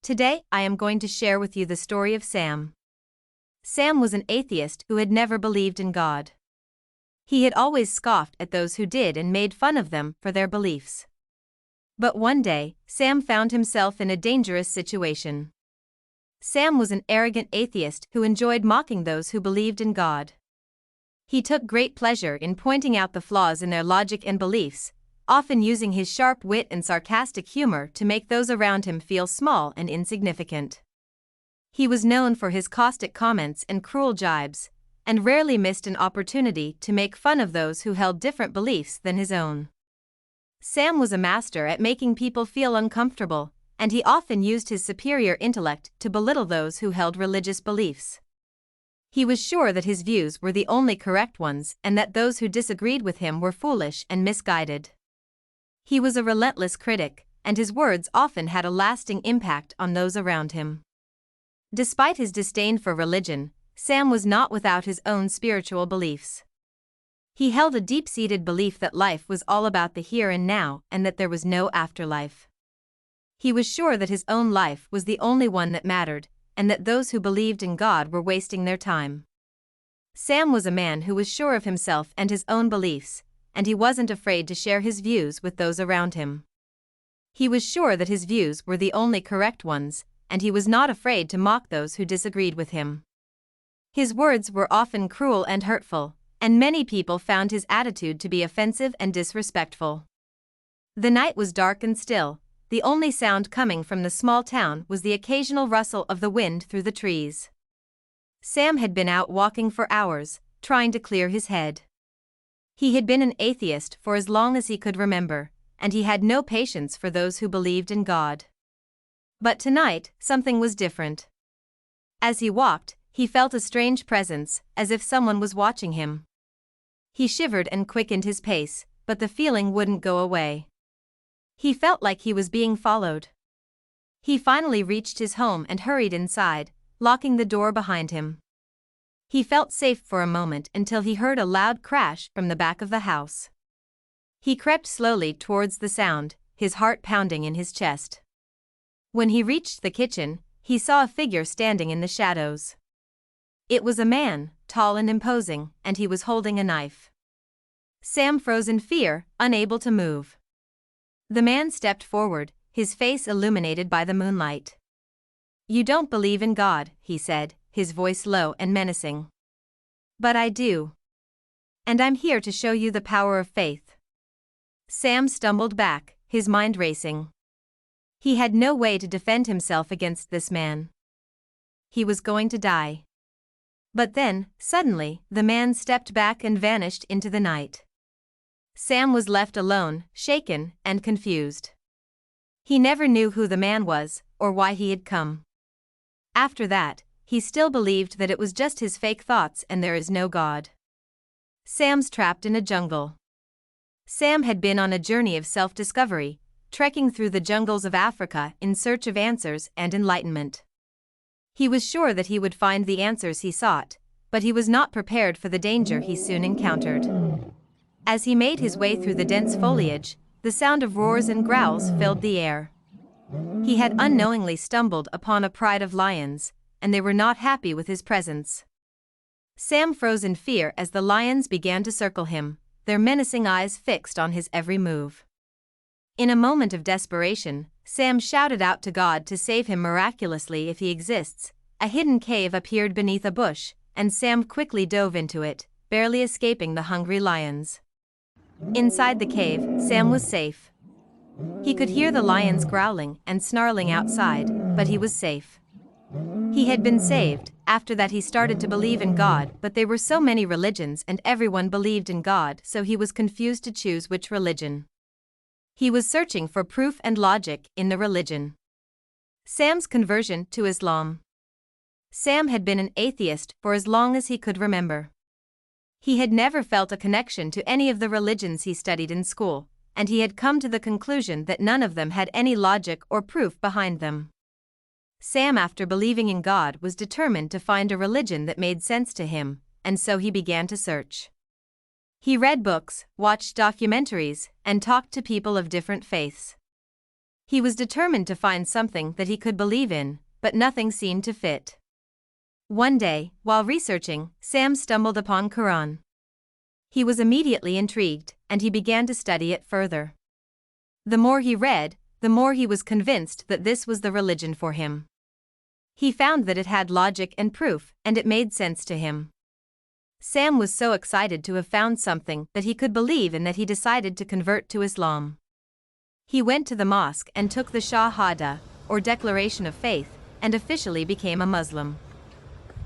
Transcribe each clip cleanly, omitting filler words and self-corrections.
Today, I am going to share with you the story of Sam. Sam was an atheist who had never believed in God. He had always scoffed at those who did and made fun of them for their beliefs. But one day, Sam found himself in a dangerous situation. Sam was an arrogant atheist who enjoyed mocking those who believed in God. He took great pleasure in pointing out the flaws in their logic and beliefs, often using his sharp wit and sarcastic humor to make those around him feel small and insignificant. He was known for his caustic comments and cruel jibes, and rarely missed an opportunity to make fun of those who held different beliefs than his own. Sam was a master at making people feel uncomfortable, and he often used his superior intellect to belittle those who held religious beliefs. He was sure that his views were the only correct ones and that those who disagreed with him were foolish and misguided. He was a relentless critic, and his words often had a lasting impact on those around him. Despite his disdain for religion, Sam was not without his own spiritual beliefs. He held a deep-seated belief that life was all about the here and now and that there was no afterlife. He was sure that his own life was the only one that mattered, and that those who believed in God were wasting their time. Sam was a man who was sure of himself and his own beliefs, and he wasn't afraid to share his views with those around him. He was sure that his views were the only correct ones, and he was not afraid to mock those who disagreed with him. His words were often cruel and hurtful, and many people found his attitude to be offensive and disrespectful. The night was dark and still. The only sound coming from the small town was the occasional rustle of the wind through the trees. Sam had been out walking for hours, trying to clear his head. He had been an atheist for as long as he could remember, and he had no patience for those who believed in God. But tonight, something was different. As he walked, he felt a strange presence, as if someone was watching him. He shivered and quickened his pace, but the feeling wouldn't go away. He felt like he was being followed. He finally reached his home and hurried inside, locking the door behind him. He felt safe for a moment until he heard a loud crash from the back of the house. He crept slowly towards the sound, his heart pounding in his chest. When he reached the kitchen, he saw a figure standing in the shadows. It was a man, tall and imposing, and he was holding a knife. Sam froze in fear, unable to move. The man stepped forward, his face illuminated by the moonlight. "You don't believe in God," he said, his voice low and menacing. "But I do. And I'm here to show you the power of faith." Sam stumbled back, his mind racing. He had no way to defend himself against this man. He was going to die. But then, suddenly, the man stepped back and vanished into the night. Sam was left alone, shaken and confused. He never knew who the man was, or why he had come. After that, he still believed that it was just his fake thoughts and there is no God. Sam's trapped in a jungle. Sam had been on a journey of self-discovery, trekking through the jungles of Africa in search of answers and enlightenment. He was sure that he would find the answers he sought, but he was not prepared for the danger he soon encountered. As he made his way through the dense foliage, the sound of roars and growls filled the air. He had unknowingly stumbled upon a pride of lions, and they were not happy with his presence. Sam froze in fear as the lions began to circle him, their menacing eyes fixed on his every move. In a moment of desperation, Sam shouted out to God to save him miraculously if he exists. A hidden cave appeared beneath a bush, and Sam quickly dove into it, barely escaping the hungry lions. Inside the cave, Sam was safe. He could hear the lions growling and snarling outside, but he was safe. He had been saved. After that he started to believe in God, but there were so many religions and everyone believed in God, so he was confused to choose which religion. He was searching for proof and logic in the religion. Sam's conversion to Islam. Sam had been an atheist for as long as he could remember. He had never felt a connection to any of the religions he studied in school, and he had come to the conclusion that none of them had any logic or proof behind them. Sam, after believing in God, was determined to find a religion that made sense to him, and so he began to search. He read books, watched documentaries, and talked to people of different faiths. He was determined to find something that he could believe in, but nothing seemed to fit. One day, while researching, Sam stumbled upon Quran. He was immediately intrigued, and he began to study it further. The more he read, the more he was convinced that this was the religion for him. He found that it had logic and proof, and it made sense to him. Sam was so excited to have found something that he could believe in that he decided to convert to Islam. He went to the mosque and took the Shahada, or Declaration of Faith, and officially became a Muslim.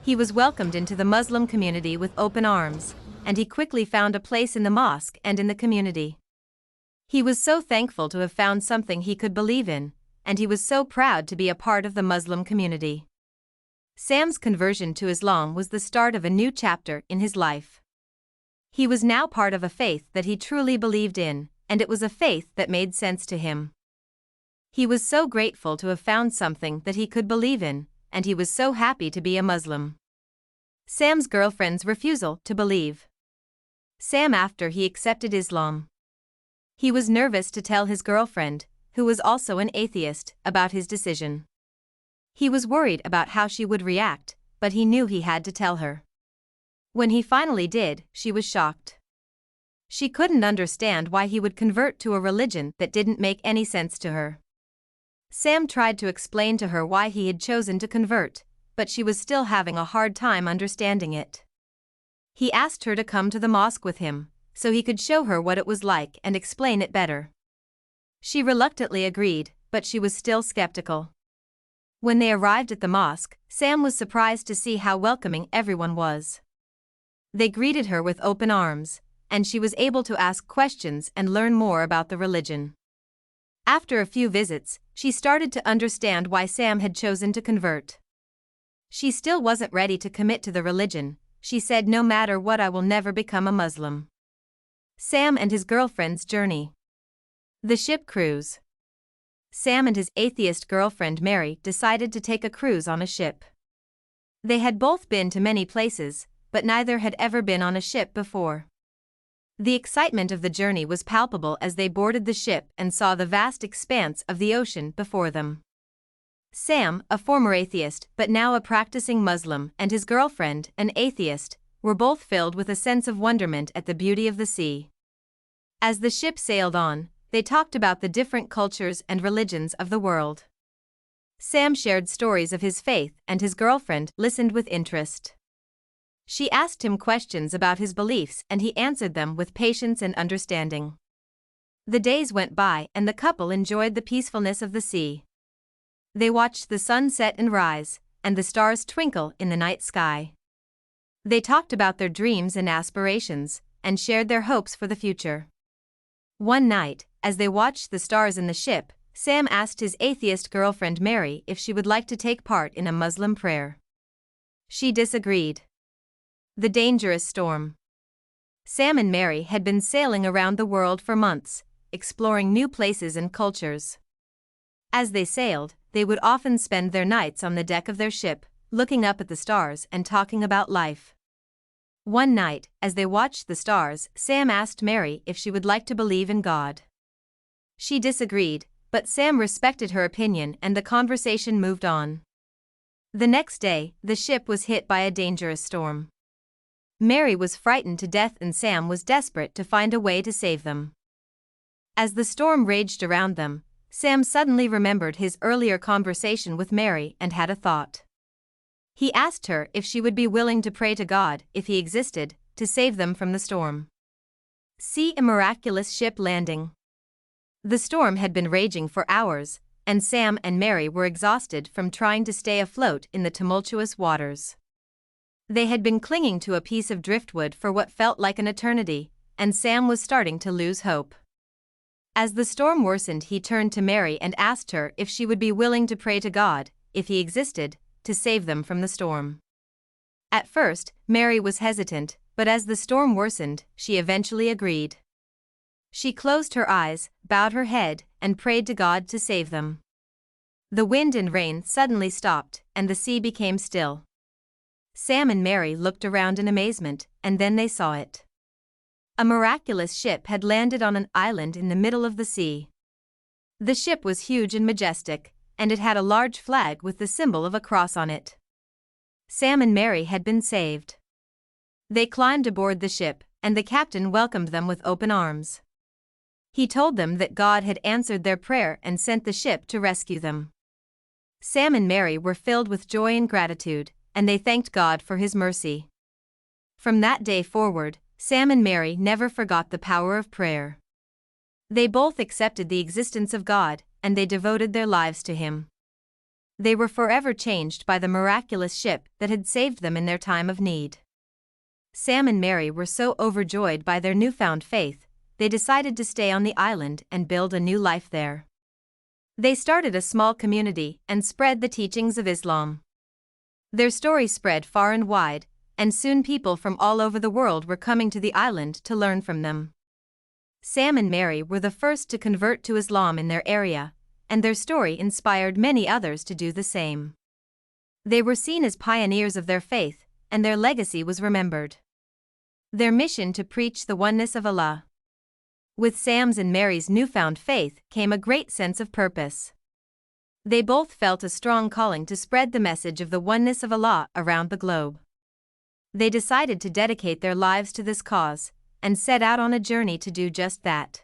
He was welcomed into the Muslim community with open arms, and he quickly found a place in the mosque and in the community. He was so thankful to have found something he could believe in, and he was so proud to be a part of the Muslim community. Sam's conversion to Islam was the start of a new chapter in his life. He was now part of a faith that he truly believed in, and it was a faith that made sense to him. He was so grateful to have found something that he could believe in, and he was so happy to be a Muslim. Sam's girlfriend's refusal to believe. Sam after he accepted Islam. He was nervous to tell his girlfriend, who was also an atheist, about his decision. He was worried about how she would react, but he knew he had to tell her. When he finally did, she was shocked. She couldn't understand why he would convert to a religion that didn't make any sense to her. Sam tried to explain to her why he had chosen to convert, but she was still having a hard time understanding it. He asked her to come to the mosque with him, so he could show her what it was like and explain it better. She reluctantly agreed, but she was still skeptical. When they arrived at the mosque, Sam was surprised to see how welcoming everyone was. They greeted her with open arms, and she was able to ask questions and learn more about the religion. After a few visits, she started to understand why Sam had chosen to convert. She still wasn't ready to commit to the religion. She said, "No matter what, I will never become a Muslim." Sam and his girlfriend's journey. The ship cruise. Sam and his atheist girlfriend Mary decided to take a cruise on a ship. They had both been to many places, but neither had ever been on a ship before. The excitement of the journey was palpable as they boarded the ship and saw the vast expanse of the ocean before them. Sam, a former atheist but now a practicing Muslim, and his girlfriend, an atheist, were both filled with a sense of wonderment at the beauty of the sea. As the ship sailed on, they talked about the different cultures and religions of the world. Sam shared stories of his faith and his girlfriend listened with interest. She asked him questions about his beliefs and he answered them with patience and understanding. The days went by and the couple enjoyed the peacefulness of the sea. They watched the sun set and rise, and the stars twinkle in the night sky. They talked about their dreams and aspirations, and shared their hopes for the future. One night, as they watched the stars in the ship, Sam asked his atheist girlfriend Mary if she would like to take part in a Muslim prayer. She disagreed. The dangerous storm. Sam and Mary had been sailing around the world for months, exploring new places and cultures. As they sailed, they would often spend their nights on the deck of their ship, looking up at the stars and talking about life. One night, as they watched the stars, Sam asked Mary if she would like to believe in God. She disagreed, but Sam respected her opinion and the conversation moved on. The next day, the ship was hit by a dangerous storm. Mary was frightened to death and Sam was desperate to find a way to save them. As the storm raged around them, Sam suddenly remembered his earlier conversation with Mary and had a thought. He asked her if she would be willing to pray to God, if he existed, to save them from the storm. See a miraculous ship landing. The storm had been raging for hours, and Sam and Mary were exhausted from trying to stay afloat in the tumultuous waters. They had been clinging to a piece of driftwood for what felt like an eternity, and Sam was starting to lose hope. As the storm worsened, he turned to Mary and asked her if she would be willing to pray to God, if he existed, to save them from the storm. At first, Mary was hesitant, but as the storm worsened, she eventually agreed. She closed her eyes, bowed her head, and prayed to God to save them. The wind and rain suddenly stopped, and the sea became still. Sam and Mary looked around in amazement, and then they saw it. A miraculous ship had landed on an island in the middle of the sea. The ship was huge and majestic, and it had a large flag with the symbol of a cross on it. Sam and Mary had been saved. They climbed aboard the ship, and the captain welcomed them with open arms. He told them that God had answered their prayer and sent the ship to rescue them. Sam and Mary were filled with joy and gratitude, and they thanked God for His mercy. From that day forward, Sam and Mary never forgot the power of prayer. They both accepted the existence of God, and they devoted their lives to Him. They were forever changed by the miraculous ship that had saved them in their time of need. Sam and Mary were so overjoyed by their newfound faith, they decided to stay on the island and build a new life there. They started a small community and spread the teachings of Islam. Their story spread far and wide, and soon people from all over the world were coming to the island to learn from them. Sam and Mary were the first to convert to Islam in their area, and their story inspired many others to do the same. They were seen as pioneers of their faith, and their legacy was remembered. Their mission to preach the oneness of Allah. With Sam's and Mary's newfound faith came a great sense of purpose. They both felt a strong calling to spread the message of the oneness of Allah around the globe. They decided to dedicate their lives to this cause, and set out on a journey to do just that.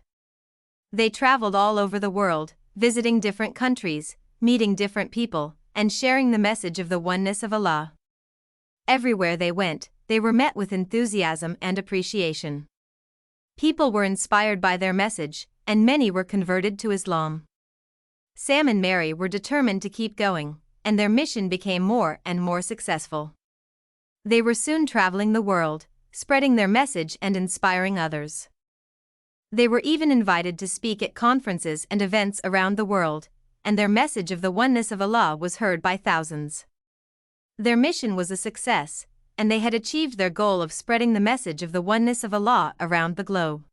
They traveled all over the world, visiting different countries, meeting different people, and sharing the message of the oneness of Allah. Everywhere they went, they were met with enthusiasm and appreciation. People were inspired by their message, and many were converted to Islam. Sam and Mary were determined to keep going, and their mission became more and more successful. They were soon traveling the world, spreading their message and inspiring others. They were even invited to speak at conferences and events around the world, and their message of the oneness of Allah was heard by thousands. Their mission was a success, and they had achieved their goal of spreading the message of the oneness of Allah around the globe.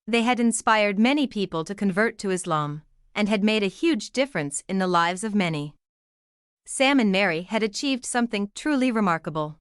They had inspired many people to convert to Islam, and had made a huge difference in the lives of many. Sam and Mary had achieved something truly remarkable.